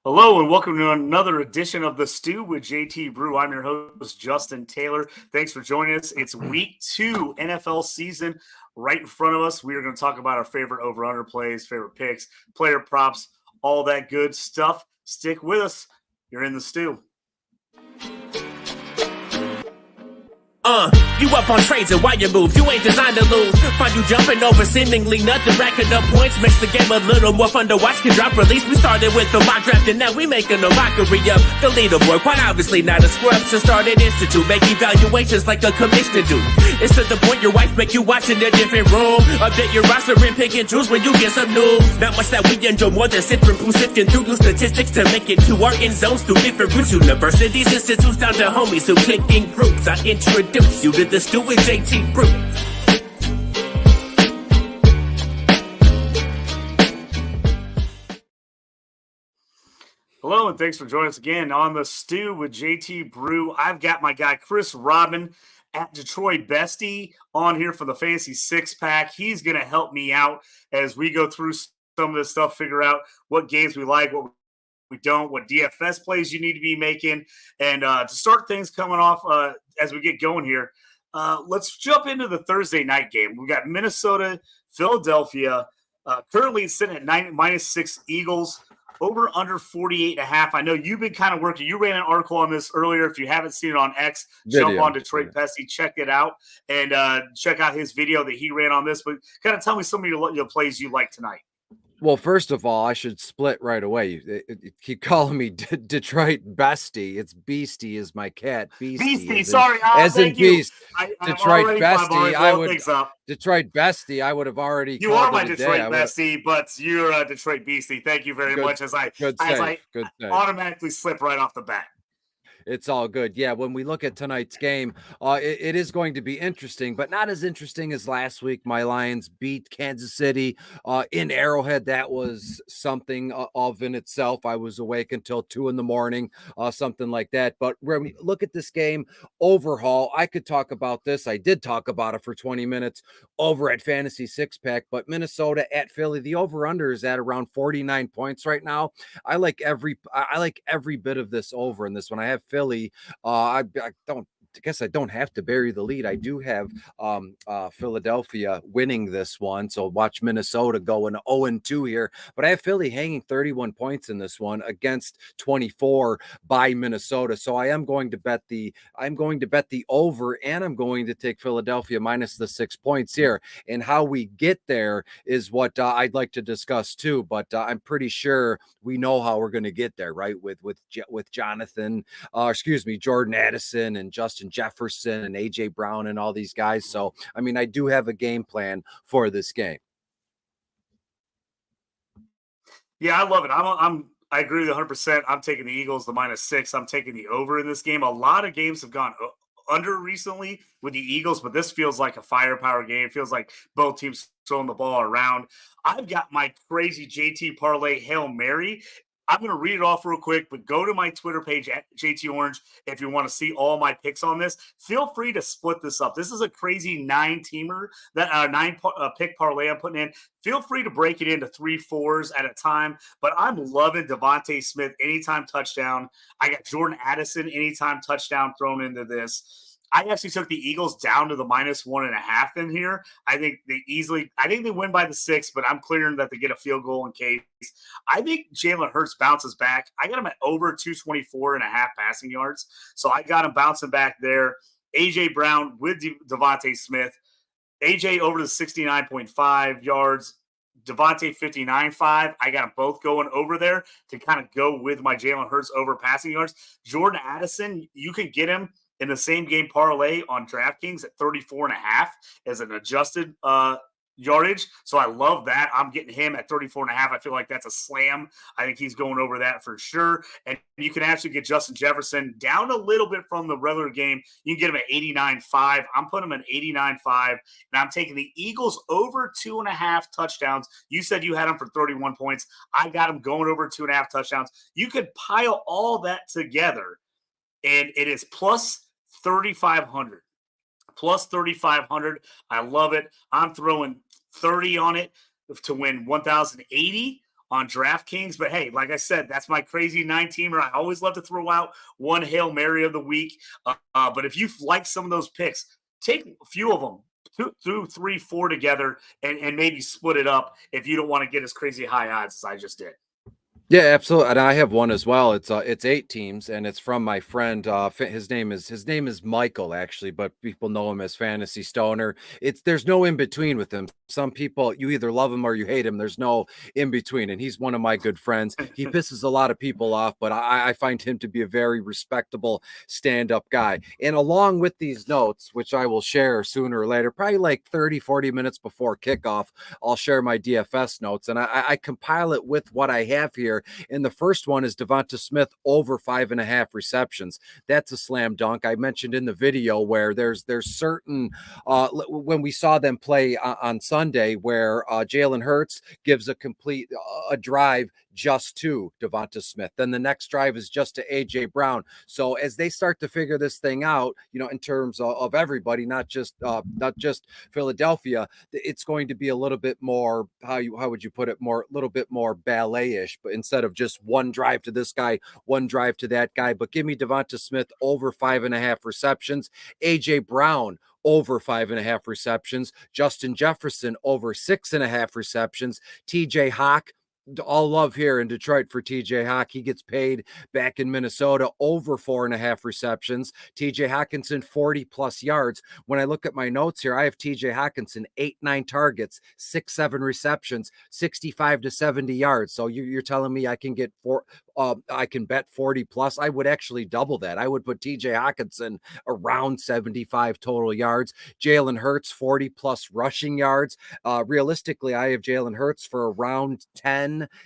Hello and welcome to another edition of The Stew with JT Brew. I'm your host, Justin Taylor. Thanks for joining us. It's week 2 NFL season right in front of us. We are going to talk about our favorite over-under plays, favorite picks, player props, all that good stuff. Stick with us. You're in The Stew. You up on trades and why you move, you ain't designed to lose. Find you jumping over seemingly nothing, racking up points, makes the game a little more fun to watch. Can drop release, we started with the mock draft and now we making a mockery of the leaderboard. Quite obviously not a scrub, so start an institute, make evaluations like a commissioner do. It's to the point your wife make you watch in a different room. Update your roster and pick and choose when you get some news. Not much that we enjoy more than sifting through new statistics to make it to our end zones through different routes. Universities, institutes, down to homies who click in groups. I introduce you to the Stew with JT Brew. Hello and thanks for joining us again on The Stew with JT Brew. I've got my guy Chris Rodman at Detroit Bestie on here for the Fantasy Six Pack. He's going to help me out as we go through some of this stuff, figure out what games we like, what we don't, what DFS plays you need to be making. And to start things coming off as we get going here, let's jump into the Thursday night game. We got Minnesota, Philadelphia. Currently sitting at -6 Eagles. Over under 48.5. I know you've been kind of working. You ran an article on this earlier. If you haven't seen it on X, jump on Detroit Bestie, check it out, and check out his video that he ran on this. But kind of tell me some of your plays you like tonight. Well, first of all, I should split right away. You keep calling me Detroit Bestie. It's Beastie is my cat. Beastie, sorry. As in Beast. Detroit Bestie, Detroit Bestie, I would have already You are my Detroit Bestie, but you're a Detroit Beastie. Thank you very much as I automatically slip right off the bat. It's all good. Yeah, when we look at tonight's game, it is going to be interesting, but not as interesting as last week. My Lions beat Kansas City in Arrowhead. That was something of in itself. I was awake until 2 a.m, something like that. But when we look at this game overhaul, I could talk about this. I did talk about it for 20 minutes over at Fantasy Six Pack, but Minnesota at Philly, the over-under is at around 49 points right now. I like every bit of this over in this one. I have Philly. I guess I don't have to bury the lead. I do have Philadelphia winning this one. So watch Minnesota going 0-2 here. But I have Philly hanging 31 points in this one against 24 by Minnesota. So I'm going to bet the over, and I'm going to take Philadelphia minus the 6 points here. And how we get there is what I'd like to discuss too. But I'm pretty sure we know how we're going to get there, right? With Jordan Addison and Justin Jefferson and AJ Brown and all these guys. So, I mean, I do have a game plan for this game. Yeah, I love it. I agree with 100%. I'm taking the Eagles, the -6. I'm taking the over in this game. A lot of games have gone under recently with the Eagles, but this feels like a firepower game. It feels like both teams throwing the ball around. I've got my crazy JT parlay Hail Mary. I'm going to read it off real quick, but go to my Twitter page at JT Orange if you want to see all my picks on this. Feel free to split this up. This is a crazy 9-teamer, that 9-pick parlay I'm putting in. Feel free to break it into 3-4s at a time, but I'm loving Devontae Smith anytime touchdown. I got Jordan Addison anytime touchdown thrown into this. I actually took the Eagles down to the -1.5 in here. I think they win by the 6, but I'm clearing that they get a field goal in case. I think Jalen Hurts bounces back. I got him at over 224.5 passing yards. So I got him bouncing back there. AJ Brown with Devontae Smith. AJ over to 69.5 yards. Devontae 59.5. I got them both going over there to kind of go with my Jalen Hurts over passing yards. Jordan Addison, you can get him in the same game parlay on DraftKings at 34.5 as an adjusted yardage. So I love that. I'm getting him at 34.5. I feel like that's a slam. I think he's going over that for sure. And you can actually get Justin Jefferson down a little bit from the regular game. You can get him at 89.5. I'm putting him at 89.5. And I'm taking the Eagles over 2.5 touchdowns. You said you had them for 31 points. I got them going over 2.5 touchdowns. You could pile all that together, and it is plus 3,500. Plus 3,500. I love it. I'm throwing 30 on it to win 1,080 on DraftKings. But hey, like I said, that's my crazy 9-teamer. I always love to throw out one Hail Mary of the week. But if you like some of those picks, take a few of them, two, three, four together, and maybe split it up if you don't want to get as crazy high odds as I just did. Yeah, absolutely. And I have one as well. It's 8 teams, and it's from my friend. His name is Michael, actually, but people know him as Fantasy Stoner. There's no in between with him. Some people, you either love him or you hate him. There's no in between, and he's one of my good friends. He pisses a lot of people off, but I find him to be a very respectable stand-up guy. And along with these notes, which I will share sooner or later, probably like 30, 40 minutes before kickoff, I'll share my DFS notes, and I compile it with what I have here. And the first one is Devonta Smith over 5.5 receptions. That's a slam dunk. I mentioned in the video where there's certain when we saw them play on Sunday, where Jalen Hurts gives a complete a drive just to Devonta Smith. Then the next drive is just to AJ Brown. So as they start to figure this thing out, in terms of everybody, not just Philadelphia, it's going to be a little bit more, how would you put it, a little bit more ballet-ish, but instead of just one drive to this guy, one drive to that guy. But give me Devonta Smith over 5.5 receptions, AJ Brown over 5.5 receptions, Justin Jefferson over 6.5 receptions, TJ Hawk, all love here in Detroit for TJ Hawk. He gets paid back in Minnesota over 4.5 receptions. TJ Hawkinson, 40 plus yards. When I look at my notes here, I have TJ Hawkinson, 8-9 targets, 6-7 receptions, 65 to 70 yards. So you're telling me I can get I can bet 40 plus. I would actually double that. I would put TJ Hawkinson around 75 total yards. Jalen Hurts, 40 plus rushing yards. Realistically, I have Jalen Hurts for around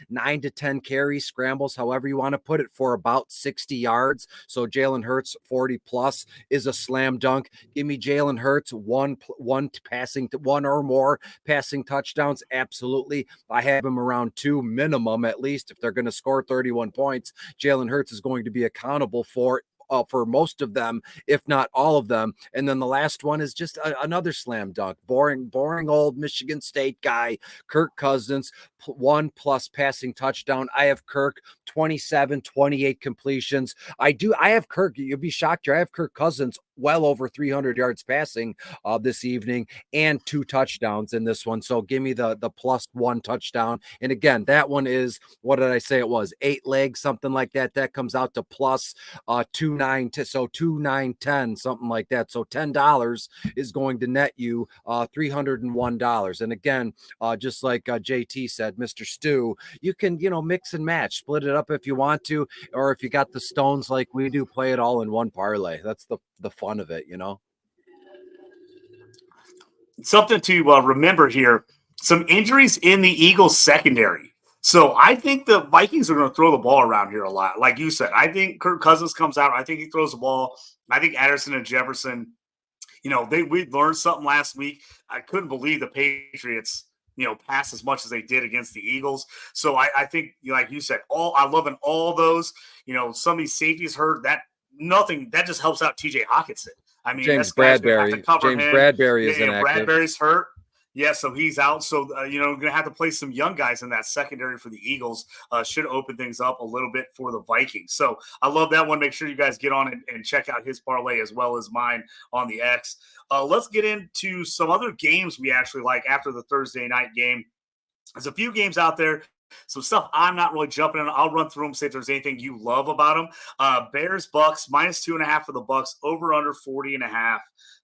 9 to 10 carries, scrambles, however you want to put it, for about 60 yards. So Jalen Hurts 40 plus is a slam dunk. Give me Jalen Hurts one or more passing touchdowns. Absolutely. I have him around 2 minimum, at least. If they're going to score 31 points, Jalen Hurts is going to be accountable for most of them, if not all of them. And then the last one is just another slam dunk. Boring old Michigan State guy, Kirk Cousins, 1+ passing touchdown. I have Kirk 27, 28 completions. I have Kirk. You'll be shocked here. I have Kirk Cousins well over 300 yards passing this evening and 2 touchdowns in this one. So give me the +1 touchdown. And again, that one is, what did I say it was? 8 legs, something like that. That comes out to plus 2.9, so 2.910, something like that. So $10 is going to net you $301. And again, just like JT said, Mr. Stu, you can mix and match, split it up if you want to, or if you got the stones like we do, play it all in one parlay. That's the fun of it. Something to remember here: some injuries in the Eagles secondary. So I think the Vikings are going to throw the ball around here a lot. Like you said, I think Kirk Cousins comes out. I think he throws the ball. I think Addison and Jefferson, we learned something last week. I couldn't believe the Patriots, pass as much as they did against the Eagles. So I think, like you said, I'm loving all those. Some of these safeties hurt. That just helps out TJ Hawkinson. I mean, James guy's going to have to cover James him. Bradbury is inactive. Bradbury's hurt. Yeah, so he's out. So, going to have to play some young guys in that secondary for the Eagles. Should open things up a little bit for the Vikings. So I love that one. Make sure you guys get on and check out his parlay as well as mine on the X. Let's get into some other games we actually like after the Thursday night game. There's a few games out there. Some stuff I'm not really jumping in. I'll run through them, see if there's anything you love about them. Bears, Bucks, -2.5 for the Bucks, over under 40.5.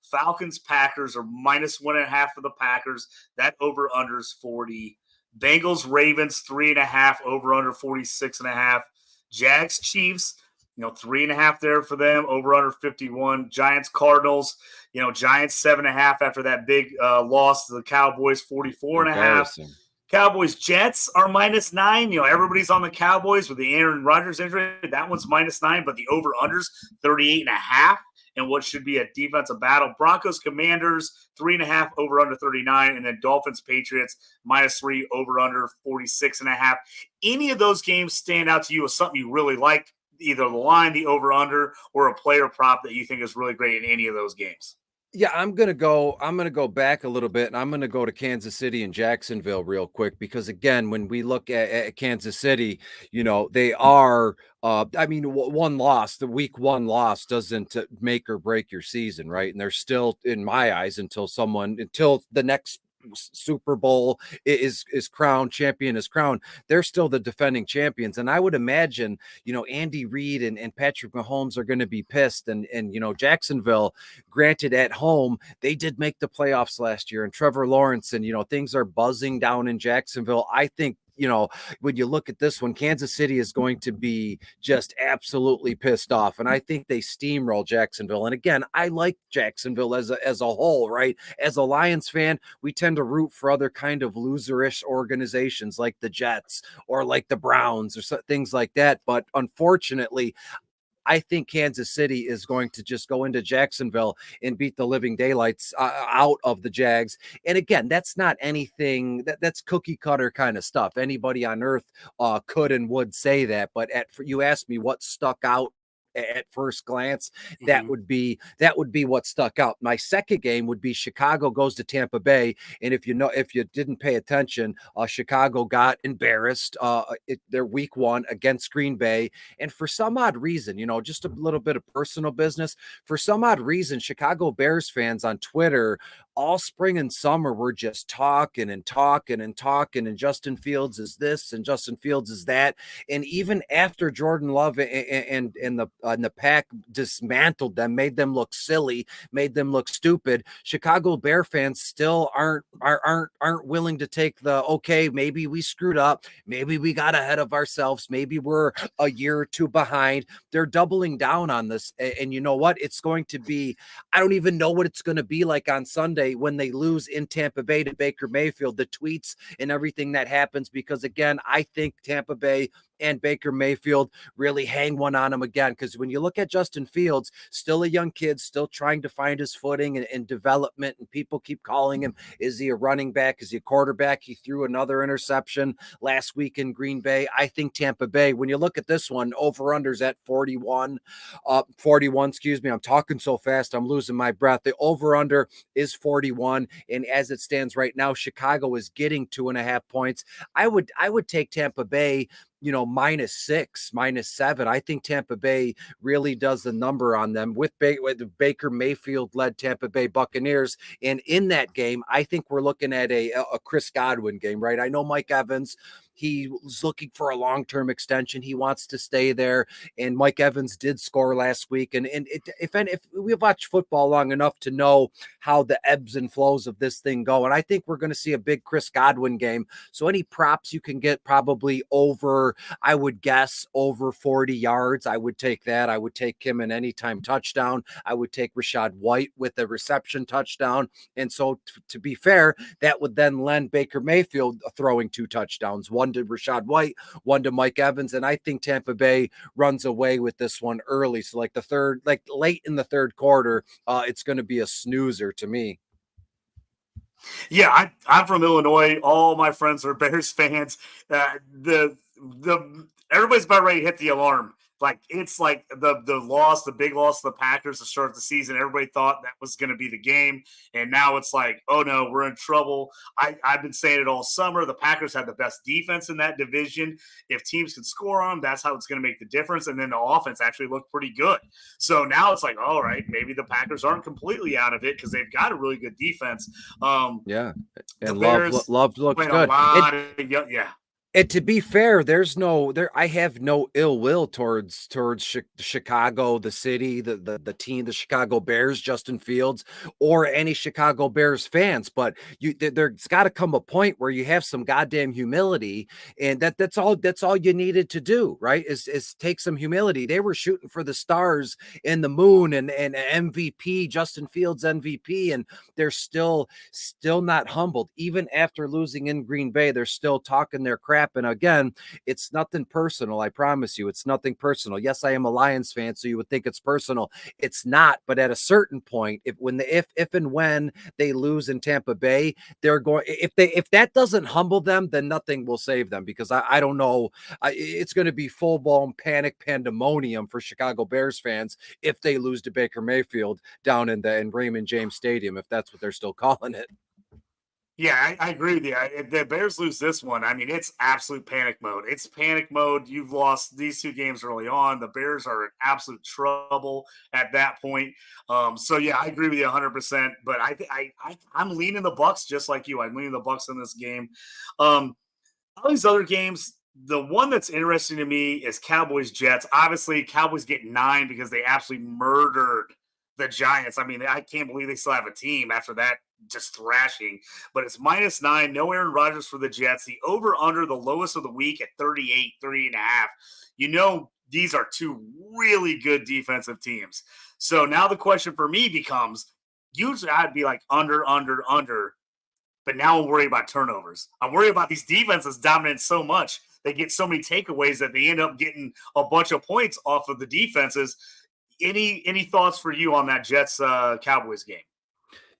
Falcons, Packers are -1.5 for the Packers. That over under's 40. Bengals, Ravens, 3.5, over under 46.5. Jags, Chiefs, 3.5 there for them, over under 51. Giants, Cardinals, Giants 7.5 after that big loss to the Cowboys, 44.5. Cowboys, Jets are -9. Everybody's on the Cowboys with the Aaron Rodgers injury. That one's -9, but the over-under's 38.5 in what should be a defensive battle. Broncos, Commanders, 3.5, over-under 39. And then Dolphins, Patriots, -3, over-under 46.5. Any of those games stand out to you as something you really like, either the line, the over-under, or a player prop that you think is really great in any of those games? Yeah, I'm gonna go back a little bit, and I'm gonna go to Kansas City and Jacksonville real quick because again, when we look at Kansas City, they are. I mean, one loss, the week one loss doesn't make or break your season, right? And they're still, in my eyes, until the next Super Bowl is crowned, champion is crowned. They're still the defending champions, and I would imagine, Andy Reid and Patrick Mahomes are going to be pissed, and Jacksonville. Granted, at home, they did make the playoffs last year, and Trevor Lawrence, and things are buzzing down in Jacksonville. I think, when you look at this one, Kansas City is going to be just absolutely pissed off. And I think they steamroll Jacksonville. And again, I like Jacksonville as a whole, right? As a Lions fan, we tend to root for other kind of loserish organizations like the Jets or like the Browns or things like that. But unfortunately, I think Kansas City is going to just go into Jacksonville and beat the living daylights out of the Jags. And again, that's not anything that's cookie cutter kind of stuff. Anybody on earth could and would say that. But you asked me what stuck out at first glance, that Mhm. would be what stuck out. My second game would be Chicago goes to Tampa Bay, and if you didn't pay attention, Chicago got embarrassed their week one against Green Bay, and for some odd reason, just a little bit of personal business. For some odd reason, Chicago Bears fans on Twitter all spring and summer were just talking and talking and talking, and Justin Fields is this and Justin Fields is that. And even after Jordan Love and the pack dismantled them, made them look silly, made them look stupid, Chicago Bear fans still aren't willing to take the, okay, maybe we screwed up, maybe we got ahead of ourselves, maybe we're a year or two behind. They're doubling down on this, and you know what? It's going to be, I don't even know what it's going to be like on Sunday when they lose in Tampa Bay to Baker Mayfield, the tweets and everything that happens, because again, I think Tampa Bay and Baker Mayfield really hang one on him again. Because when you look at Justin Fields, still a young kid, still trying to find his footing and development, and people keep calling him, is he a running back? Is he a quarterback? He threw another interception last week in Green Bay. I think Tampa Bay, when you look at this one, over-unders at 41, excuse me. I'm talking so fast, I'm losing my breath. The over-under is 41. And as it stands right now, Chicago is getting 2.5 points. I would take Tampa Bay, -6, -7. I think Tampa Bay really does the number on them with the Baker Mayfield led Tampa Bay Buccaneers. And in that game, I think we're looking at a Chris Godwin game, right? I know Mike Evans, he was looking for a long-term extension. He wants to stay there. And Mike Evans did score last week. And if we've watched football long enough to know how the ebbs and flows of this thing go. And I think we're going to see a big Chris Godwin game. So any props you can get, probably over, I would guess, over 40 yards. I would take that. I would take him an anytime touchdown. I would take Rashad White with a reception touchdown. And so to be fair, that would then lend Baker Mayfield throwing 2 touchdowns, one to Rashad White, one to Mike Evans. And I think Tampa Bay runs away with this one early. So like late in the third quarter, it's going to be a snoozer to me. Yeah, I'm from Illinois. All my friends are Bears fans. The everybody's about ready to hit the alarm. Like it's like the big loss to the Packers to start the season. Everybody thought that was going to be the game, and now it's like, oh no, we're in trouble. I've been saying it all summer. The Packers had the best defense in that division. If teams can score on them, that's how it's going to make the difference. And then the offense actually looked pretty good. So now it's like, all right, maybe the Packers aren't completely out of it because they've got a really good defense. Yeah, The and Bears Love looks playing a good. lot of yeah. And to be fair, I have no ill will towards Chicago, the city, the team, the Chicago Bears, Justin Fields, or any Chicago Bears fans. But there's got to come a point where you have some goddamn humility, and that's all you needed to do, right? Is take some humility. They were shooting for the stars and the moon and MVP, Justin Fields MVP, and they're still not humbled. Even after losing in Green Bay, they're still talking their crap happen. Again, it's nothing personal. I promise you, it's nothing personal. Yes, I am a Lions fan, so you would think it's personal. It's not. But at a certain point, if and when they lose in Tampa Bay, they're going. If that doesn't humble them, then nothing will save them. Because I don't know. It's going to be full blown panic pandemonium for Chicago Bears fans if they lose to Baker Mayfield down in Raymond James Stadium, if that's what they're still calling it. Yeah, I agree with you. If the Bears lose this one, I mean, it's absolute panic mode. It's panic mode. You've lost these two games early on. The Bears are in absolute trouble at that point. So yeah, I agree with you 100%. But I'm leaning the Bucks just like you. I'm leaning the Bucks in this game. All these other games, the one that's interesting to me is Cowboys Jets. Obviously, Cowboys get 9 because they absolutely murdered the Giants. I mean, I can't believe they still have a team after that just thrashing. But it's -9. No Aaron Rodgers for the Jets. The over under the lowest of the week at 38, 3.5. You know, these are two really good defensive teams. So now the question for me becomes usually I'd be like under, under, under. But now I'm worried about turnovers. I'm worried about these defenses dominant so much. They get so many takeaways that they end up getting a bunch of points off of the defenses. Any thoughts for you on that Jets Cowboys game?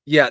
Yeah,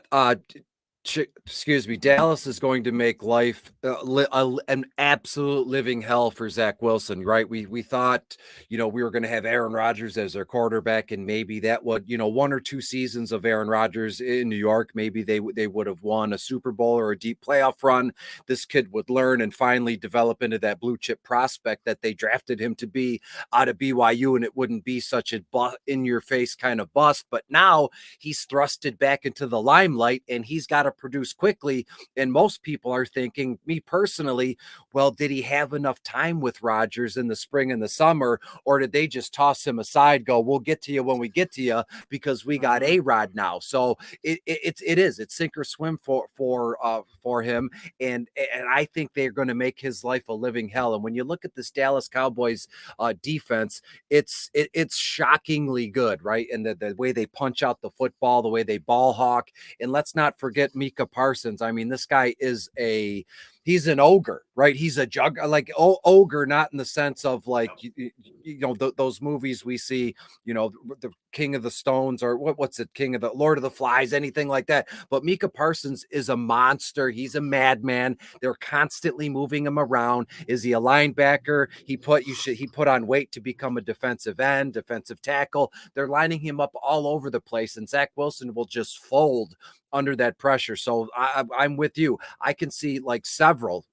excuse me. Dallas is going to make life an absolute living hell for Zach Wilson, right? We thought, we were going to have Aaron Rodgers as their quarterback, and maybe that would, 1 or 2 seasons of Aaron Rodgers in New York, maybe they would have won a Super Bowl or a deep playoff run. This kid would learn and finally develop into that blue chip prospect that they drafted him to be out of BYU, and it wouldn't be such a in your face kind of bust. But now he's thrusted back into the limelight, and he's got to produce quickly. And most people are thinking, me personally, well, did he have enough time with Rodgers in the spring and the summer, or did they just toss him aside, go, we'll get to you when we get to you because we got A-Rod now? So it's sink or swim for him. And I think they're going to make his life a living hell. And when you look at this Dallas Cowboys defense, it's shockingly good, right? And the way they punch out the football, the way they ball hawk. And let's not forget Micah Parsons. I mean, this guy is he's an ogre, right? He's a ogre, not in the sense of like, those movies we see, the King of the Stones or what's it? King of the Lord of the Flies, anything like that. But Micah Parsons is a monster. He's a madman. They're constantly moving him around. Is he a linebacker? He put on weight to become a defensive end, defensive tackle. They're lining him up all over the place, and Zach Wilson will just fold under that pressure. So I'm with you. I can see like several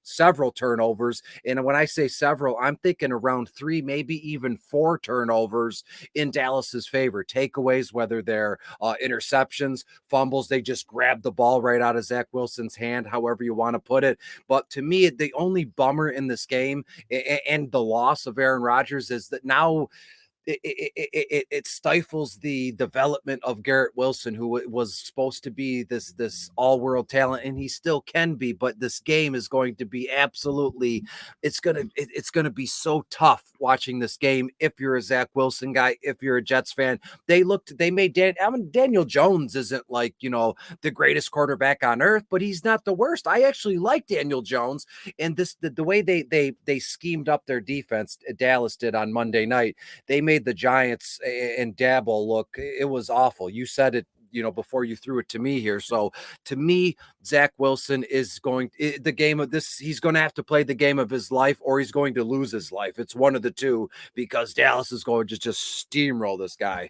turnovers. And when I say several, I'm thinking around 3, maybe even 4 turnovers in Dallas's favor. Takeaways, whether they're interceptions, fumbles, they just grab the ball right out of Zach Wilson's hand, however you want to put it. But to me, the only bummer in this game and the loss of Aaron Rodgers is that now it stifles the development of Garrett Wilson, who was supposed to be this all-world talent, and he still can be. But this game is going to be absolutely, it's gonna be so tough watching this game if you're a Zach Wilson guy, if you're a Jets fan. Daniel Jones isn't like the greatest quarterback on earth, but he's not the worst. I actually like Daniel Jones, and the way they schemed up their defense, Dallas did on Monday night. They made the Giants and Dabble look, it was awful. You said it, before you threw it to me here. So to me, Zach Wilson is the game of this. He's going to have to play the game of his life, or he's going to lose his life. It's one of the two, because Dallas is going to just steamroll this guy.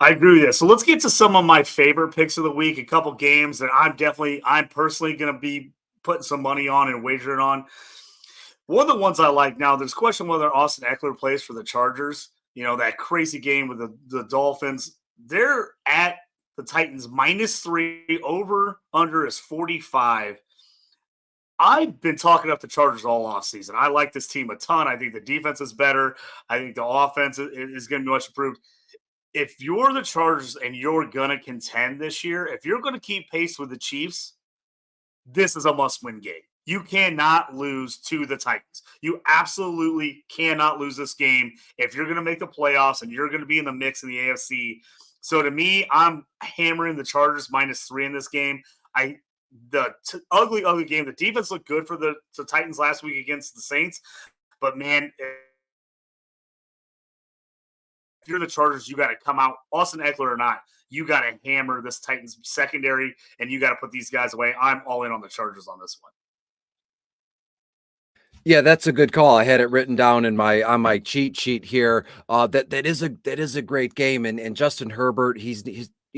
I agree with you. So let's get to some of my favorite picks of the week. A couple games that I'm personally going to be putting some money on and wagering on. One of the ones I like now, there's a question whether Austin Eckler plays for the Chargers. That crazy game with the Dolphins. They're at the Titans -3. Over under is 45. I've been talking up the Chargers all off season. I like this team a ton. I think the defense is better. I think the offense is going to be much improved. If you're the Chargers and you're going to contend this year, if you're going to keep pace with the Chiefs, this is a must-win game. You cannot lose to the Titans. You absolutely cannot lose this game if you're going to make the playoffs and you're going to be in the mix in the AFC. So to me, I'm hammering the Chargers -3 in this game. ugly, ugly game. The defense looked good for the Titans last week against the Saints, but man, if you're the Chargers, you got to come out, Austin Eckler or not, you got to hammer this Titans secondary, and you got to put these guys away. I'm all in on the Chargers on this one. Yeah, that's a good call. I had it written down in my on my cheat sheet here. That is a great game, and Justin Herbert, he's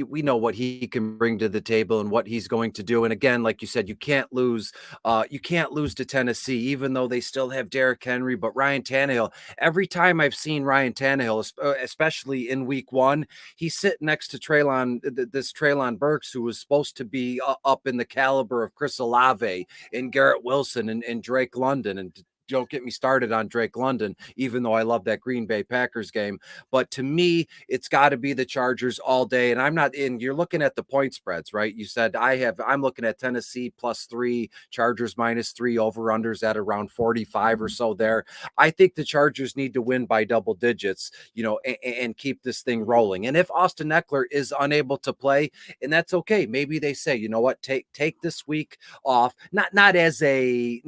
we know what he can bring to the table and what he's going to do. And again, like you said, you can't lose to Tennessee, even though they still have Derrick Henry. But Ryan Tannehill, every time I've seen Ryan Tannehill, especially in Week 1, he's sitting next to this Traylon Burks, who was supposed to be up in the caliber of Chris Olave and Garrett Wilson and Drake London. And don't get me started on Drake London, even though I love that Green Bay Packers game. But to me, it's got to be the Chargers all day. And I'm not in, you're looking at the point spreads, right? You said I'm looking at Tennessee +3, Chargers -3, over-unders at around 45 or so there. I think the Chargers need to win by double digits, and keep this thing rolling. And if Austin Eckler is unable to play, and that's okay, maybe they say, you know what, take this week off, not as a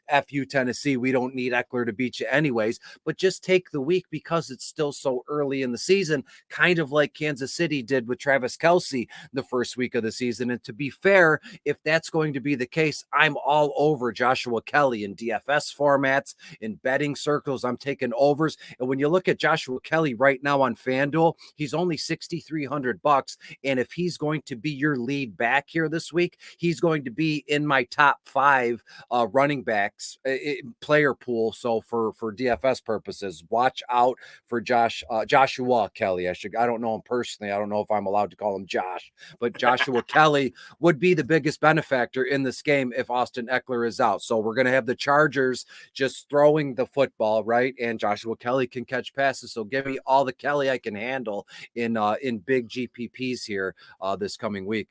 F you Tennessee, we don't need Eckler to beat you anyways, but just take the week because it's still so early in the season, kind of like Kansas City did with Travis Kelce the first week of the season. And to be fair, if that's going to be the case, I'm all over Joshua Kelly in DFS formats, in betting circles. I'm taking overs. And when you look at Joshua Kelly right now on FanDuel, he's only $6,300. And if he's going to be your lead back here this week, he's going to be in my top 5 running backs player pool. So for DFS purposes, watch out for Joshua Kelly. I don't know him personally. I don't know if I'm allowed to call him Josh, but Joshua Kelly would be the biggest benefactor in this game if Austin Eckler is out. So we're going to have the Chargers just throwing the football, right? And Joshua Kelly can catch passes. So give me all the Kelly I can handle in big GPPs here this coming week.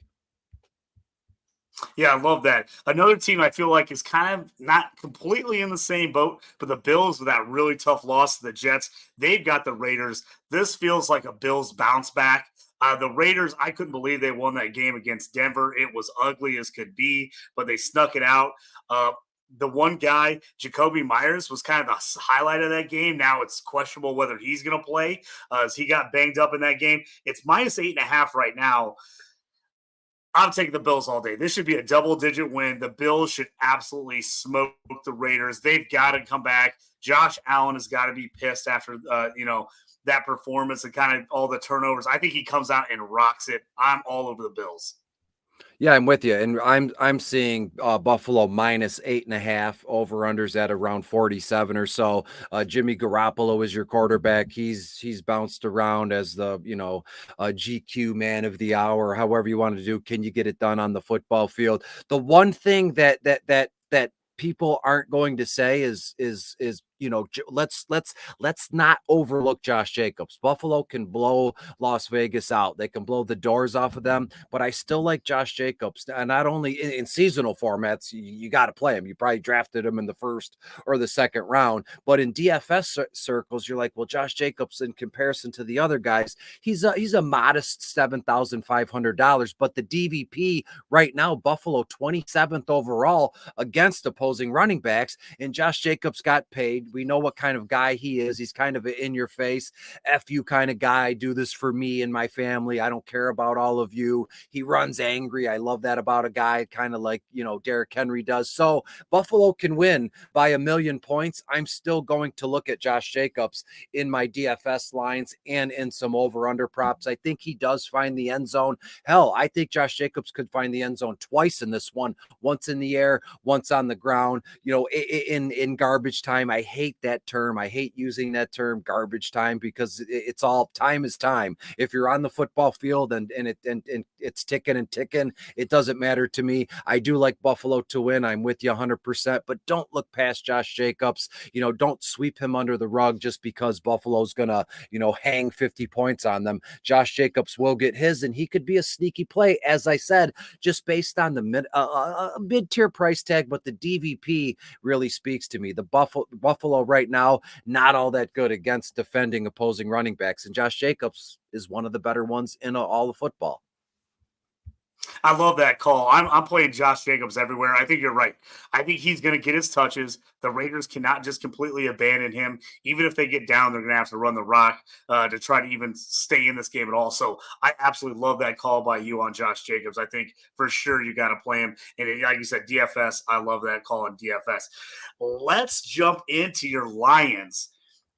Yeah, I love that. Another team I feel like is kind of not completely in the same boat, but the Bills with that really tough loss to the Jets, they've got the Raiders. This feels like a Bills bounce back. The Raiders, I couldn't believe they won that game against Denver. It was ugly as could be, but they snuck it out. The one guy, Jacoby Myers, was kind of the highlight of that game. Now it's questionable whether he's going to play as he got banged up in that game. It's -8.5 right now. I'm taking the Bills all day. This should be a double-digit win. The Bills should absolutely smoke the Raiders. They've got to come back. Josh Allen has got to be pissed after that performance and kind of all the turnovers. I think he comes out and rocks it. I'm all over the Bills. Yeah, I'm with you, and I'm seeing Buffalo -8.5, over unders at around 47 or so. Jimmy Garoppolo is your quarterback. He's bounced around as the GQ man of the hour, however you want to do. Can you get it done on the football field? The one thing that people aren't going to say is let's not overlook Josh Jacobs. Buffalo can blow Las Vegas out. They can blow the doors off of them, but I still like Josh Jacobs. And not only in seasonal formats, you got to play him. You probably drafted him in the first or the second round, but in DFS circles, you're like, well, Josh Jacobs, in comparison to the other guys, he's a modest $7,500, but the DVP right now, Buffalo 27th overall against opposing running backs, and Josh Jacobs got paid. We know what kind of guy he is. He's kind of an in your face, F you kind of guy. Do this for me and my family. I don't care about all of you. He runs angry. I love that about a guy, kind of like, Derrick Henry does. So Buffalo can win by 1,000,000 points. I'm still going to look at Josh Jacobs in my DFS lines and in some over-under props. I think he does find the end zone. Hell, I think Josh Jacobs could find the end zone twice in this one, once in the air, once on the ground, in garbage time. I hate that term. I hate using that term, garbage time, because it's all time is time. If you're on the football field and it's ticking and ticking, it doesn't matter to me. I do like Buffalo to win. I'm with you 100%, but don't look past Josh Jacobs. Don't sweep him under the rug just because Buffalo's going to, hang 50 points on them. Josh Jacobs will get his, and he could be a sneaky play, as I said, just based on the mid-tier price tag, but the DVP really speaks to me. The Buffalo right now, not all that good against defending opposing running backs, and Josh Jacobs is one of the better ones in all of football. I love that call. I'm playing Josh Jacobs everywhere. I think you're right. I think he's going to get his touches. The Raiders cannot just completely abandon him. Even if they get down, they're going to have to run the rock to try to even stay in this game at all. So I absolutely love that call by you on Josh Jacobs. I think for sure you got to play him. And like you said, DFS, I love that call on DFS. Let's jump into your Lions.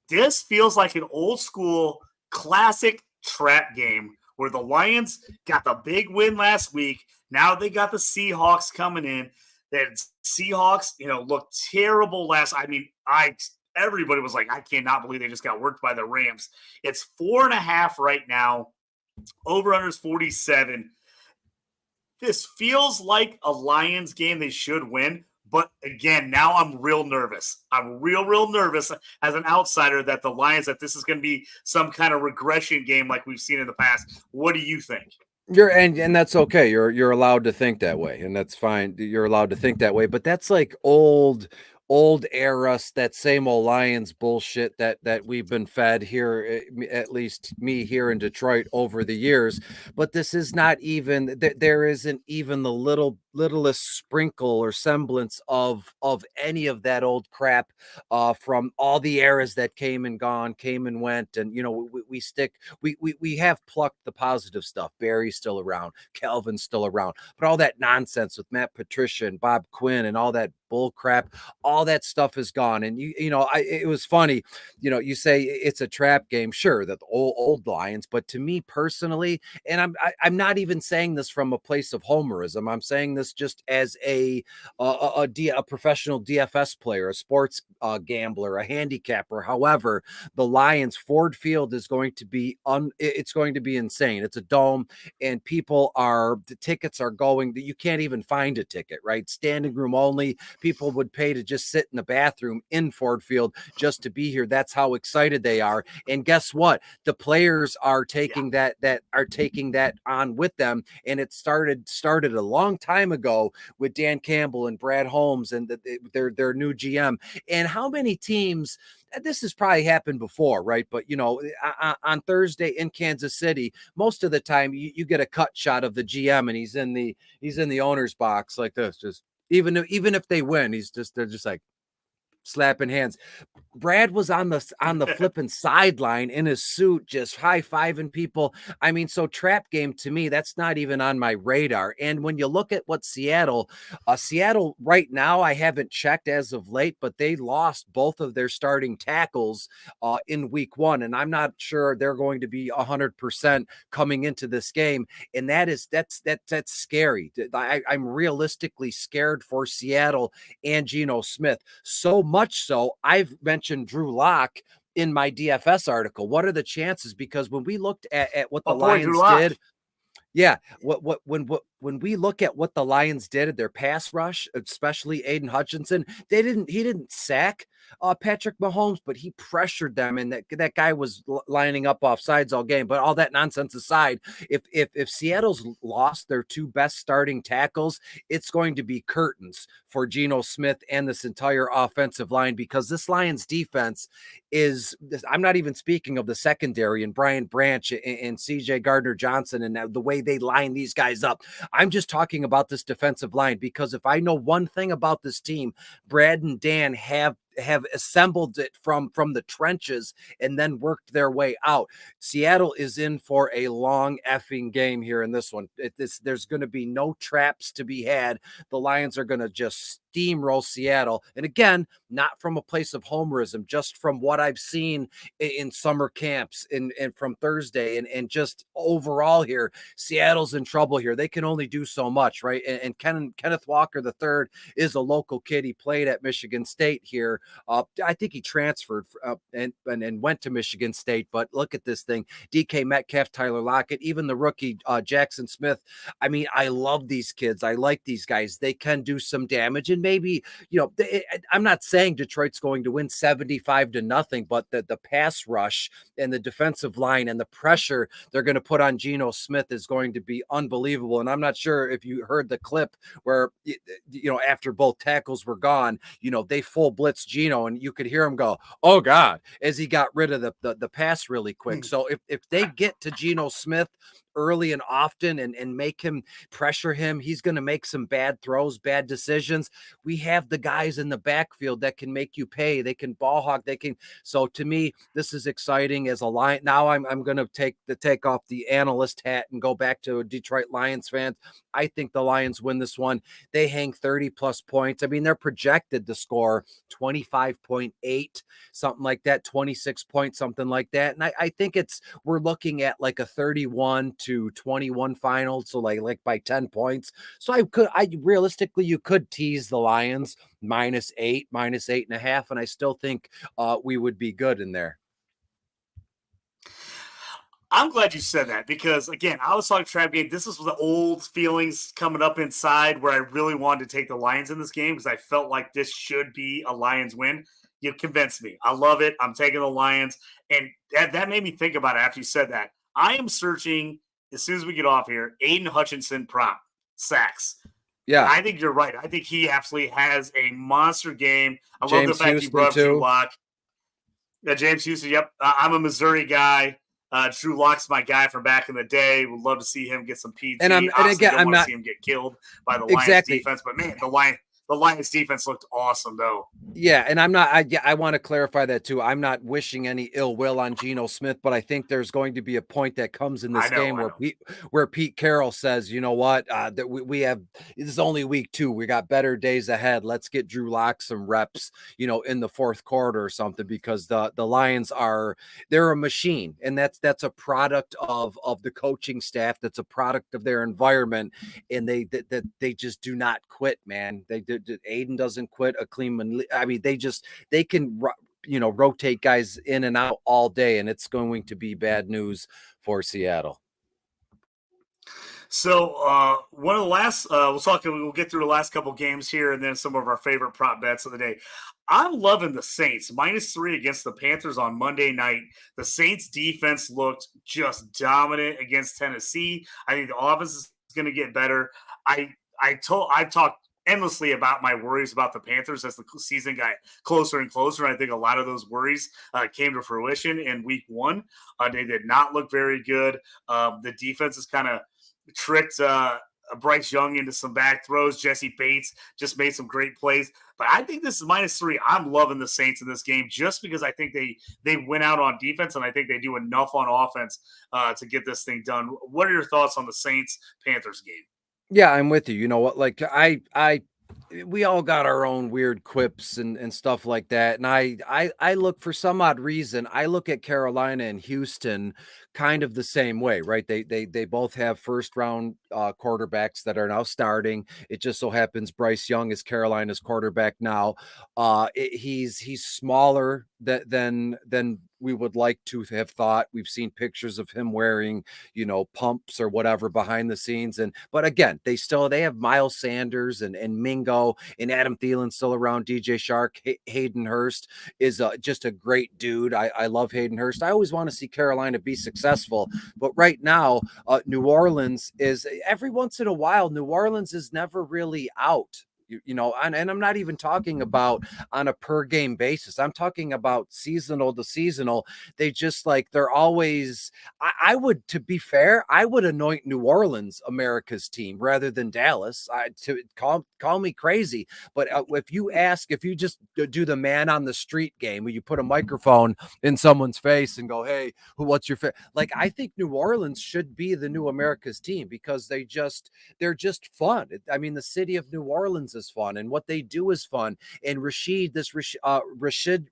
This feels like an old school classic trap game where the Lions got the big win last week. Now they got the Seahawks coming in. That Seahawks, looked terrible last. I mean, everybody was like, I cannot believe they just got worked by the Rams. It's 4.5 right now. Over under is 47. This feels like a Lions game they should win. But again, now I'm real nervous. I'm real nervous as an outsider that the Lions, that this is going to be some kind of regression game like we've seen in the past. What do you think? And that's okay. You're allowed to think that way, and that's fine. You're allowed to think that way, but that's like old era, that same old Lions bullshit that we've been fed here, at least me here in Detroit over the years. But this is not even there isn't even the littlest sprinkle or semblance of any of that old crap from all the eras that came and gone, came and went. And we have plucked the positive stuff. Barry's still around, Calvin's still around, but all that nonsense with Matt Patricia and Bob Quinn and all that bull crap, all that stuff is gone. And it was funny, you say it's a trap game, sure, that the old Lions, but to me personally, and I'm not even saying this from a place of homerism, I'm saying this just as a professional DFS player, a sports gambler, a handicapper. However, the Lions Ford Field is going to be it's going to be insane. It's a dome, and the tickets are going, you can't even find a ticket, right? Standing room only. People would pay to just sit in the bathroom in Ford Field just to be here. That's how excited they are. And guess what? The players are taking that on with them. And it started a long time ago with Dan Campbell and Brad Holmes and their new GM. And how many teams, this has probably happened before, right? But on Thursday in Kansas City, most of the time you get a cut shot of the GM and he's in the owner's box like this, just even if they win, they're just like slapping hands. Brad was on the flipping sideline in his suit, just high-fiving people. I mean, so trap game to me, that's not even on my radar. And when you look at what Seattle right now, I haven't checked as of late, but they lost both of their starting tackles in week 1. And I'm not sure they're going to be 100% coming into this game. And that's scary. I'm realistically scared for Seattle and Geno Smith. So much so, I've mentioned Drew Lock in my DFS article. What are the chances? Because when we looked at what the Lions did, when we look at what the Lions did at their pass rush, especially Aiden Hutchinson, he didn't sack Patrick Mahomes, but he pressured them, and that guy was lining up off sides all game. But all that nonsense aside, if Seattle's lost their two best starting tackles, it's going to be curtains for Geno Smith and this entire offensive line, because this Lions defense I'm not even speaking of the secondary and Brian Branch and CJ Gardner-Johnson and the way they line these guys up. I'm just talking about this defensive line, because if I know one thing about this team, Brad and Dan have assembled it from the trenches and then worked their way out. Seattle is in for a long effing game here in this one. There's going to be no traps to be had. The Lions are going to just steamroll Seattle. And again, not from a place of homerism, just from what I've seen in summer camps and from Thursday and just overall here, Seattle's in trouble here. They can only do so much, right? And Kenneth Walker III is a local kid. He played at Michigan State here. I think he transferred and went to Michigan State, but look at this thing. DK Metcalf, Tyler Lockett, even the rookie Jackson Smith. I mean, I love these kids. I like these guys. They can do some damage, and maybe, I'm not saying Detroit's going to win 75-0, but the pass rush and the defensive line and the pressure they're going to put on Geno Smith is going to be unbelievable. And I'm not sure if you heard the clip where, after both tackles were gone, they full blitz Geno, and you could hear him go, "Oh God," as he got rid of the pass really quick. So if they get to Geno Smith early and often and make him pressure him, he's going to make some bad throws, bad decisions. We have the guys in the backfield that can make you pay. They can ball hawk. They can. So to me, this is exciting as a Lion. Now I'm going to take off the analyst hat and go back to a Detroit Lions fans. I think the Lions win this one. They hang 30 plus points. I mean, they're projected to score 25.8, something like that, 26 points, something like that. And I think we're looking at like a 31-21 final. So like by 10 points. So I realistically, you could tease the Lions -8, -8.5. And I still think we would be good in there. I'm glad you said that because, again, I was talking trap game. This is the old feelings coming up inside where I really wanted to take the Lions in this game because I felt like this should be a Lions win. You convinced me. I love it. I'm taking the Lions. And that made me think about it after you said that. I am searching, as soon as we get off here, Aiden Hutchinson prop sacks. Yeah. I think you're right. I think he absolutely has a monster game. I James love the fact Houston you brought up too. Drew Lock. Yeah, James Houston. Yep. I'm a Missouri guy. Drew Lock's my guy from back in the day. Would love to see him get some PT. And again, don't want to see him get killed by the Lions defense. But man, the Lions defense looked awesome though. Yeah, and I want to clarify that too. I'm not wishing any ill will on Geno Smith, but I think there's going to be a point that comes in this game where Pete Carroll says, you know what, that we have, this is only week 2. We got better days ahead. Let's get Drew Lock some reps, in the fourth quarter or something, because the Lions they're a machine, and that's a product of the coaching staff. That's a product of their environment, and they just do not quit, man. Aiden doesn't quit. I mean, they can rotate guys in and out all day, and it's going to be bad news for Seattle. So one of the last, we'll get through the last couple games here, and then some of our favorite prop bets of the day. I'm loving the Saints -3 against the Panthers on Monday night. The Saints defense looked just dominant against Tennessee. I think the offense is going to get better. I've talked endlessly about my worries about the Panthers as the season got closer and closer. I think a lot of those worries came to fruition in week 1. They did not look very good. The defense is kind of tricked Bryce Young into some back throws. Jesse Bates just made some great plays. But I think this is -3. I'm loving the Saints in this game just because I think they win out on defense, and I think they do enough on offense to get this thing done. What are your thoughts on the Saints-Panthers game? Yeah, I'm with you. You know what? Like we all got our own weird quips and stuff like that. And I look, for some odd reason, I look at Carolina and Houston kind of the same way, right? They both have first round quarterbacks that are now starting. It just so happens Bryce Young is Carolina's quarterback now. He's smaller than we would like to have thought. We've seen pictures of him wearing, pumps or whatever behind the scenes. But again, they have Miles Sanders and Mingo and Adam Thielen still around. DJ Shark, Hayden Hurst is just a great dude. I love Hayden Hurst. I always want to see Carolina be successful, but right now, New Orleans is, every once in a while, New Orleans is never really out. And I'm not even talking about on a per game basis. I'm talking about seasonal to seasonal. They just they're always, I would, to be fair, I would anoint New Orleans America's team rather than Dallas. To call me crazy, but if you just do the man on the street game where you put a microphone in someone's face and go, hey, what's your favorite? I think New Orleans should be the new America's team because they're just fun. I mean, the city of New Orleans is fun, and what they do is fun. And Rashid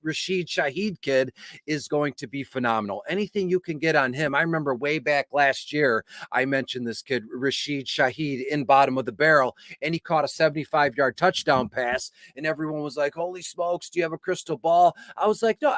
Shaheed kid is going to be phenomenal. Anything you can get on him. I remember way back last year, I mentioned this kid, Rashid Shaheed, in bottom of the barrel, and he caught a 75-yard touchdown pass, and everyone was like, holy smokes, do you have a crystal ball? I was like, no,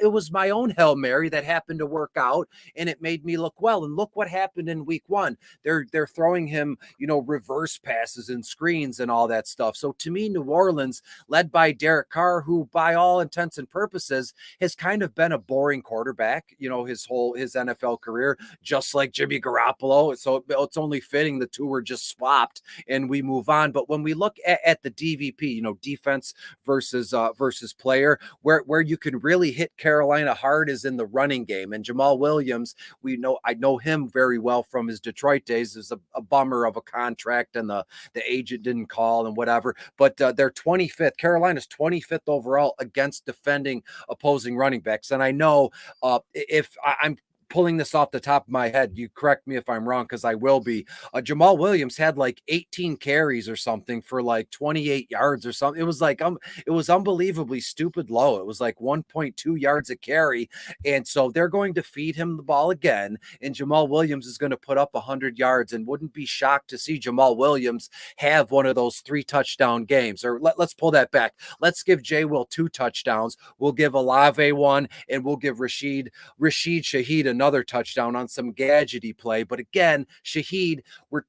it was my own Hail Mary that happened to work out, and it made me look well. And look what happened in week 1. They're throwing him, reverse passes and screens and all that stuff. So to me, New Orleans, led by Derek Carr, who by all intents and purposes has kind of been a boring quarterback, his NFL career, just like Jimmy Garoppolo. So it's only fitting the two were just swapped and we move on. But when we look at the DVP, defense versus player, where you can really hit Carolina hard is in the running game. And Jamal Williams, I know him very well from his Detroit days. There's a bummer of a contract and the agent didn't call and whatever, but they're 25th. Carolina's 25th overall against defending opposing running backs. And I know if I'm pulling this off the top of my head, you correct me if I'm wrong, because I will be. Jamal Williams had like 18 carries or something for like 28 yards or something. It was like it was unbelievably stupid low. It was like 1.2 yards a carry, and so they're going to feed him the ball again, and Jamal Williams is going to put up 100 yards. And wouldn't be shocked to see Jamal Williams have one of those 3 touchdown games. Or let's pull that back. Let's give Jay Will 2 touchdowns. We'll give Olave 1, and we'll give Rashid Shaheed another touchdown on some gadgety play. But again, Shaheed,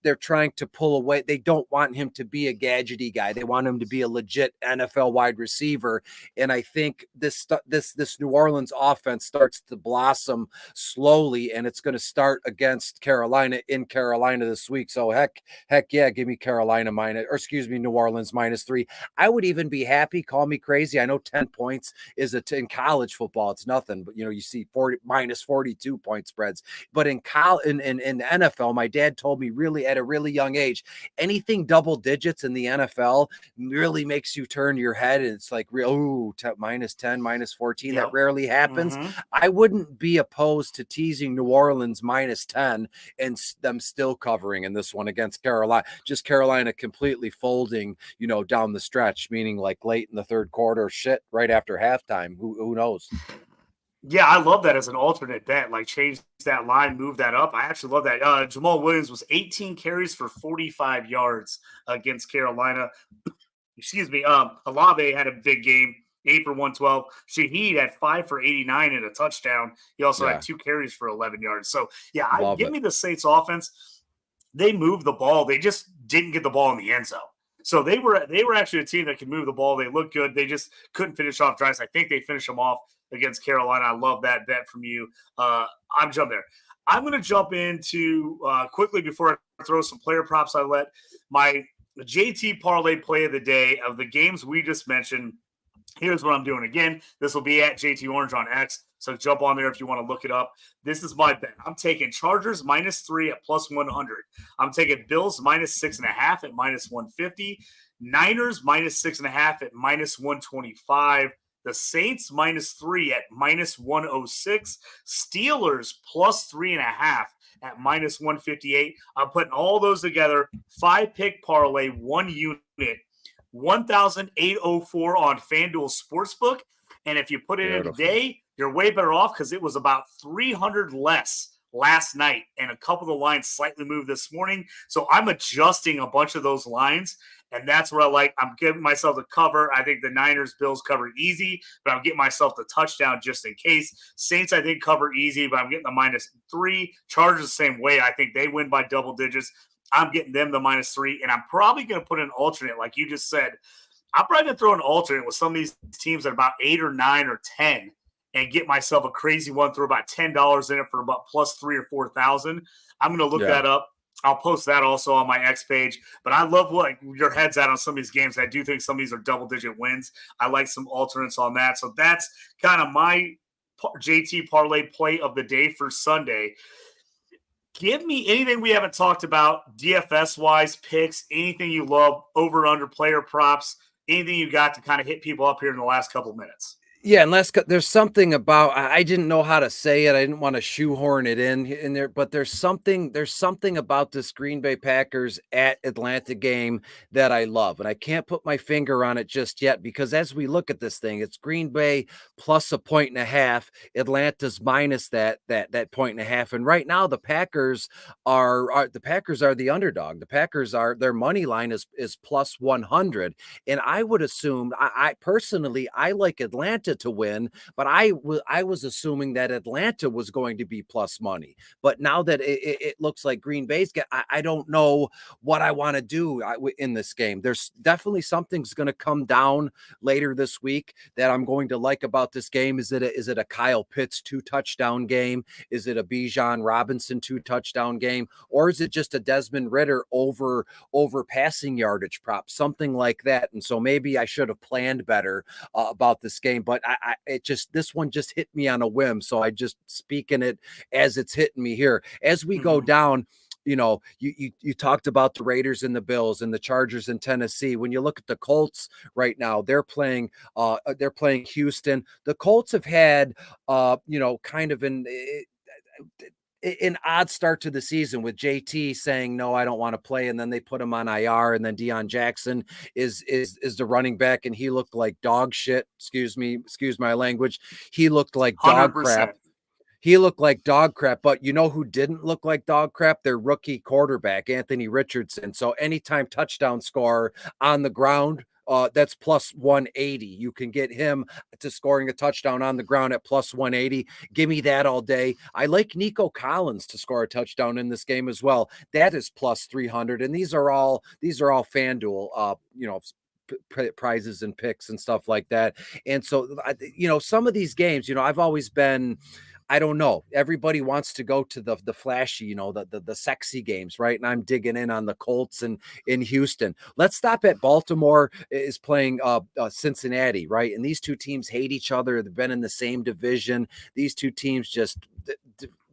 they're trying to pull away. They don't want him to be a gadgety guy. They want him to be a legit NFL wide receiver. And I think this New Orleans offense starts to blossom slowly, and it's going to start against Carolina in Carolina this week. So heck yeah, give me New Orleans -3. I would even be happy. Call me crazy. I know 10 points is in college football, it's nothing, but you see -42 point spreads. But in the NFL, my dad told me really at a really young age, anything double digits in the NFL really makes you turn your head, and it's like -10, -14. Yep. That rarely happens. Mm-hmm. I wouldn't be opposed to teasing New Orleans -10 and them still covering in this one against Carolina. Just Carolina completely folding, down the stretch, meaning like late in the third quarter, right after halftime. Who knows? Yeah, I love that as an alternate bet. Like, change that line, move that up. I actually love that. Jamal Williams was 18 carries for 45 yards against Carolina. Excuse me. Olave had a big game, 8 for 112. Shaheed had 5 for 89 and a touchdown. He also had 2 carries for 11 yards. So, yeah, give me the Saints offense. They moved the ball. They just didn't get the ball in the end zone. So they were actually a team that could move the ball. They looked good. They just couldn't finish off drives. I think they finished them off against Carolina. I love that bet from you. I'm jumping there. I'm going to jump into quickly before I throw some player props. I let my JT parlay play of the day of the games we just mentioned. Here's what I'm doing. Again, this will be at JT Orange on X. So jump on there if you want to look it up. This is my bet. I'm taking Chargers -3 at +100. I'm taking Bills -6.5 at -150. Niners -6.5 at -125. The Saints -3 at -106. Steelers +3.5 at -158. I'm putting all those together. 5-pick parlay, 1 unit. 1,804 on FanDuel Sportsbook. And if you put it in today, you're way better off because it was about 300 less last night. And a couple of the lines slightly moved this morning. So I'm adjusting a bunch of those lines. And that's what I like. I'm giving myself the cover. I think the Niners, Bills cover easy, but I'm getting myself the touchdown just in case. Saints, I think, cover easy, but I'm getting the -3. Chargers the same way. I think they win by double digits. I'm getting them the -3, and I'm probably going to put an alternate, like you just said. I'm probably going to throw an alternate with some of these teams at about 8 or 9 or 10 and get myself a crazy one, throw about $10 in it for about +3 or 4,000. I'm going to look that up. I'll post that also on my X page. But I love what your head's at on some of these games. I do think some of these are double-digit wins. I like some alternates on that. So that's kind of my JT parlay play of the day for Sunday. Give me anything we haven't talked about, DFS-wise, picks, anything you love, over, under, player props, anything you got to kind of hit people up here in the last couple of minutes. Yeah, unless there's something about, I didn't know how to say it. I didn't want to shoehorn it in there, but there's something about this Green Bay Packers at Atlanta game that I love, and I can't put my finger on it just yet, because as we look at this thing, it's Green Bay plus 1.5, Atlanta's minus that 1.5, and right now the Packers are the underdog. The Packers their money line is +100, and I would assume, I personally, I like Atlanta Atlanta to win, but I was assuming that Atlanta was going to be plus money. But now that it looks like Green Bay's I don't know what I want to do in this game. There's definitely something's going to come down later this week that I'm going to like about this game. Is it a Kyle Pitts 2-touchdown game? Is it a Bijan Robinson 2-touchdown game? Or is it just a Desmond Ridder over passing yardage prop, something like that? And so maybe I should have planned better about this game, but this one just hit me on a whim. So I just speaking it as it's hitting me here. As we go down, you talked about the Raiders and the Bills and the Chargers in Tennessee. When you look at the Colts right now, they're playing Houston. The Colts have had kind of an odd start to the season with JT saying, no, I don't want to play. And then they put him on IR, and then Deion Jackson is the running back. And he looked like dog shit. Excuse my language. He looked like dog 100%. crap. He looked like dog crap, but you know who didn't look like dog crap? Their rookie quarterback, Anthony Richardson. So anytime touchdown scorer on the ground, that's plus 180. You can get him to scoring a touchdown on the ground at plus 180. Give me that all day. I like Nico Collins to score a touchdown in this game as well. That is plus 300. And these are all FanDuel, prizes and picks and stuff like that. And so, some of these games, I've always been, I don't know. Everybody wants to go to the flashy, the sexy games, right? And I'm digging in on the Colts and in Houston. Let's stop at Baltimore is playing Cincinnati, right? And these two teams hate each other. They've been in the same division. These two teams just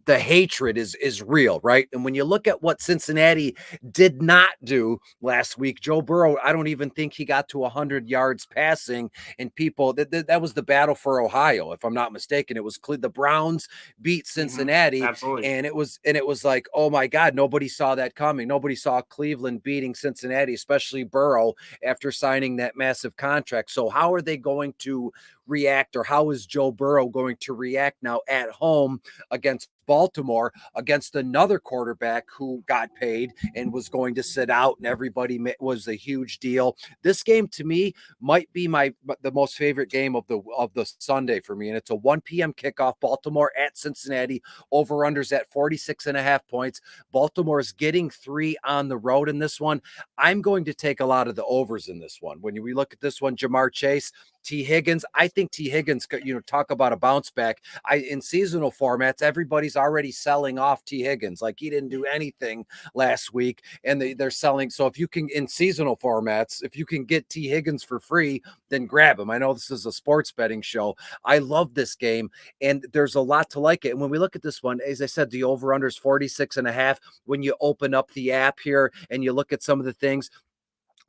the hatred is real, right? And when you look at what Cincinnati did not do last week, Joe Burrow, I don't even think he got to 100 yards passing. And people, that was the battle for Ohio, if I'm not mistaken. It was the Browns beat Cincinnati, Absolutely. and it was like, oh my God, nobody saw that coming. Nobody saw Cleveland beating Cincinnati, especially Burrow after signing that massive contract. So how are they going to react, or how is Joe Burrow going to react now at home against Baltimore, against another quarterback who got paid and was going to sit out, and everybody was a huge deal? This game to me might be the most favorite game of the Sunday for me, and it's a 1 p.m. kickoff. Baltimore at Cincinnati. Over-unders at 46.5 points. Baltimore's getting 3 on the road in this one. I'm going to take a lot of the overs in this one. When we look at this one, Jamar Chase, T. Higgins, I think T. Higgins, talk about a bounce back. In seasonal formats, everybody's already selling off T. Higgins. Like, he didn't do anything last week, and they're selling. So if you can, in seasonal formats, if you can get T. Higgins for free, then grab him. I know this is a sports betting show. I love this game, and there's a lot to like it. And when we look at this one, as I said, the over-under is 46.5. When you open up the app here and you look at some of the things,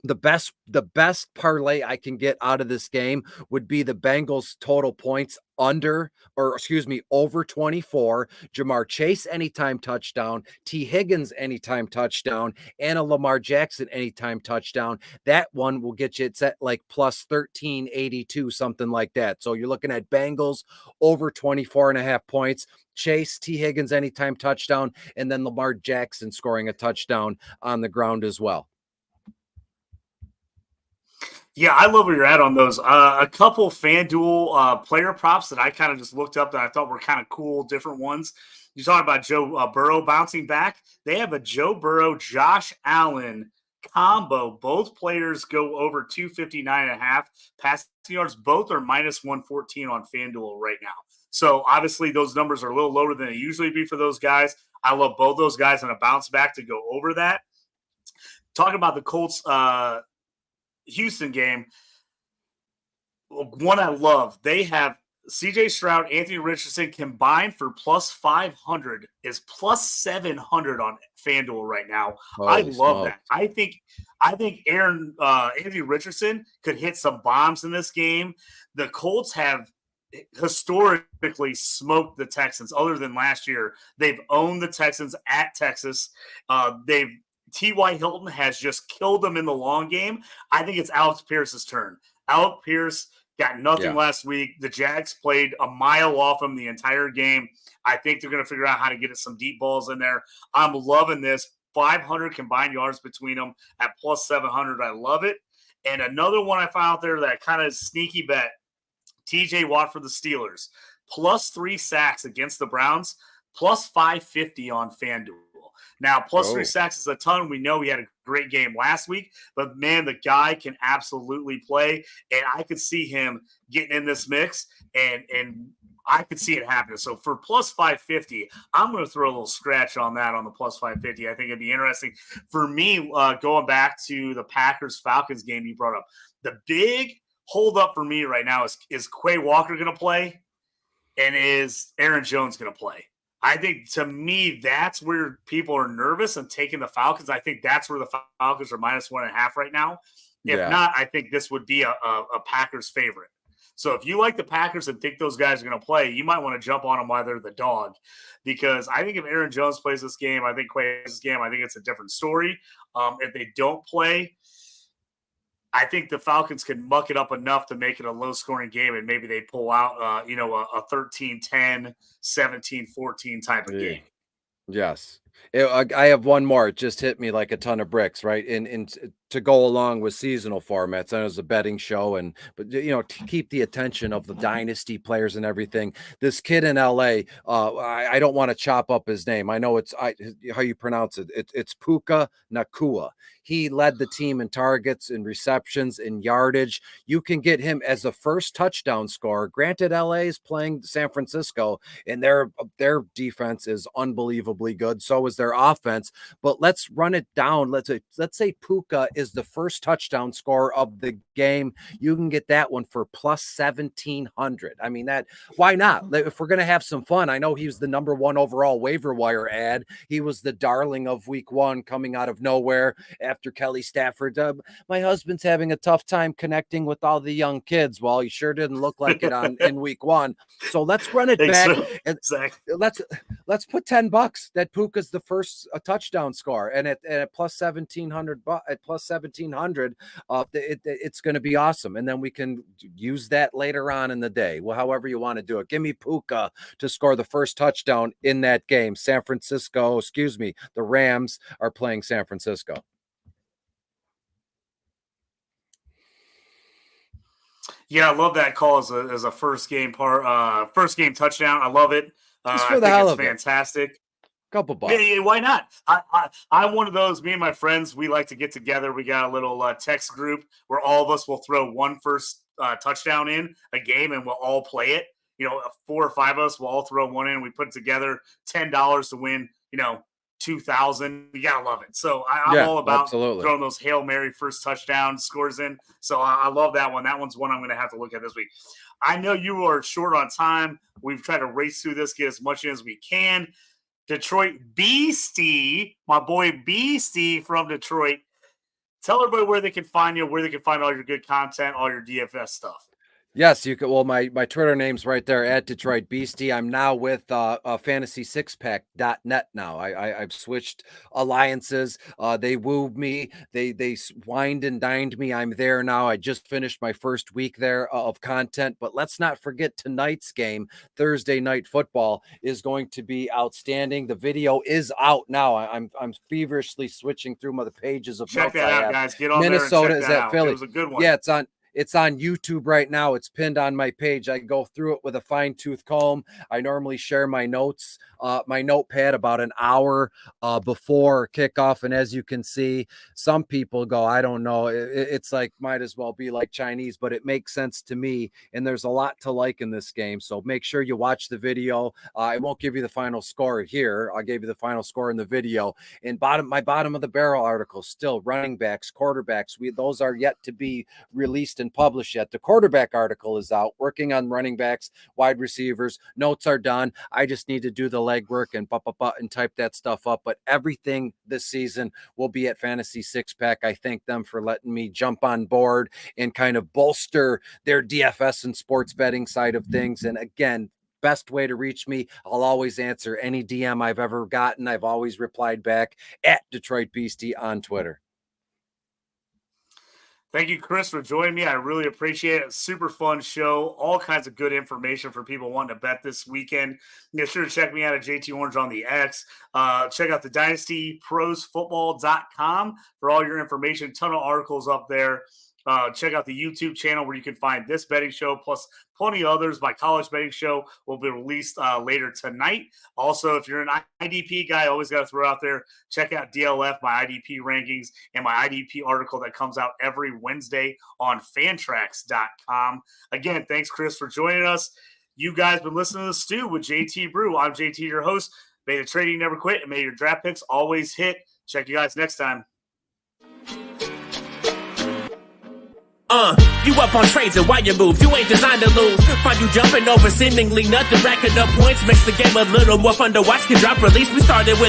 the best parlay I can get out of this game would be the Bengals total points over 24, Jamar Chase anytime touchdown, T. Higgins anytime touchdown, and a Lamar Jackson anytime touchdown. That one will get you, it's at like plus 1382, something like that. So you're looking at Bengals over 24.5 points, Chase, T. Higgins anytime touchdown, and then Lamar Jackson scoring a touchdown on the ground as well. Yeah, I love where you're at on those. A couple FanDuel player props that I kind of just looked up that I thought were kind of cool, different ones. You talking about Joe Burrow bouncing back? They have a Joe Burrow, Josh Allen combo. Both players go over 259.5 passing yards. Both are minus 114 on FanDuel right now. So obviously those numbers are a little lower than they usually be for those guys. I love both those guys on a bounce back to go over that. Talking about the Colts Houston game, one I love, they have CJ Stroud, Anthony Richardson combined for plus 500 is plus 700 on FanDuel right now. I love that. I think Anthony Richardson could hit some bombs in this game. The Colts have historically smoked the Texans. Other than last year, they've owned the Texans at Texas. T.Y. Hilton has just killed them in the long game. I think it's Alex Pierce's turn. Alex Pierce got nothing last week. The Jags played a mile off him the entire game. I think they're going to figure out how to get some deep balls in there. I'm loving this. 500 combined yards between them at plus 700. I love it. And another one I found out there that kind of sneaky bet, TJ Watt for the Steelers, plus 3 sacks against the Browns, plus 550 on FanDuel. Now, plus 3 sacks is a ton. We know he had a great game last week, but man, the guy can absolutely play, and I could see him getting in this mix, and I could see it happening. So for plus 550, I'm going to throw a little scratch on that on the plus 550. I think it'd be interesting. For me, going back to the Packers-Falcons game you brought up, the big hold up for me right now is Quay Walker going to play, and is Aaron Jones going to play? I think, to me, that's where people are nervous and taking the Falcons. I think that's where the Falcons are minus 1.5 right now. If not, I think this would be a Packers favorite. So if you like the Packers and think those guys are going to play, you might want to jump on them while they're the dog, because I think if Aaron Jones plays this game, I think Quay plays this game, I think it's a different story. If they don't play, I think the Falcons can muck it up enough to make it a low-scoring game, and maybe they pull out, a 13-10, 17-14 type of game. Yes. I have one more. It just hit me like a ton of bricks, right? And to go along with seasonal formats. I know it's a betting show, but to keep the attention of the dynasty players and everything. This kid in LA, I don't want to chop up his name. I know it's how you pronounce it. It's Puka Nakua. He led the team in targets, in receptions, in yardage. You can get him as a first touchdown scorer. Granted, LA is playing San Francisco, and their defense is unbelievably good. So is their offense. But let's run it down. Let's say Puka is the first touchdown scorer of the game. You can get that one for plus 1,700. I mean, why not? If we're going to have some fun, I know he was the number 1 overall waiver wire ad. He was the darling of week 1 coming out of nowhere after Kelly Stafford. My husband's having a tough time connecting with all the young kids. Well, he sure didn't look like it in week 1. So let's run it back. So. And exactly. Let's put $10 that Puka's the first touchdown score, and at plus 1,700 at plus 1,700, it's going to be awesome. And then we can use that later on in the day. Well, however you want to do it. Give me Puka to score the first touchdown in that game. The Rams are playing San Francisco. Yeah, I love that call as a first game touchdown. I love it. Just for the hell of it. Fantastic. Couple bucks. Yeah, why not? I'm one of those. Me and my friends, we like to get together. We got a little text group where all of us will throw one first touchdown in a game, and we'll all play it. 4 or 5 of us will all throw one in. We put it together, $10 to win. 2,000. You gotta love it. So I'm all about throwing those Hail Mary first touchdown scores in. So I love that one. That one's one I'm going to have to look at this week. I know you are short on time. We've tried to race through this, get as much in as we can. Detroit Beastie, my boy Beastie from Detroit. Tell everybody where they can find you, where they can find all your good content, all your DFS stuff. Yes, you could. Well, my Twitter name's right there at Detroit Beastie. I'm now with fantasy6pack.net now. I've switched alliances. They wooed me. They wined and dined me. I'm there now. I just finished my first week there of content. But let's not forget tonight's game, Thursday Night Football, is going to be outstanding. The video is out now. I'm feverishly switching through the pages of check that out, guys. Get on Minnesota there and check is that at out. Philly. It was a good one. Yeah, it's on YouTube right now. It's pinned on my page. I go through it with a fine-tooth comb. I normally share my notes, my notepad about an hour before kickoff. And as you can see, some people go, I don't know. It's like, might as well be like Chinese, but it makes sense to me. And there's a lot to like in this game. So make sure you watch the video. I won't give you the final score here. I'll give you the final score in the video. And my bottom of the barrel article, still running backs, quarterbacks. Those are yet to be released and published yet. The quarterback article is out, working on running backs, wide receivers. Notes are done. I just need to do the legwork and type that stuff up. But everything this season will be at Fantasy Six Pack. I thank them for letting me jump on board and kind of bolster their DFS and sports betting side of things. And again, best way to reach me, I'll always answer any DM I've ever gotten. I've always replied back at Detroit Beastie on Twitter. Thank you, Chris, for joining me. I really appreciate it. Super fun show. All kinds of good information for people wanting to bet this weekend. Be sure to check me out at JT Orange on the X. Check out the dynastyprosfootball.com for all your information. Ton of articles up there. check out the YouTube channel where you can find this betting show plus plenty others. My college betting show will be released later tonight. Also, if you're an IDP guy, I always got to throw out there, check out DLF, my IDP rankings, and my IDP article that comes out every Wednesday on fantrax.com. Again, thanks, Chris, for joining us. You guys been listening to The Stew with JT Brew. I'm JT, your host. May the trading never quit, and may your draft picks always hit. Check you guys next time. You up on trades and why you move? You ain't designed to lose. Find you jumping over seemingly nothing, racking up points makes the game a little more fun to watch. Can drop release. We started with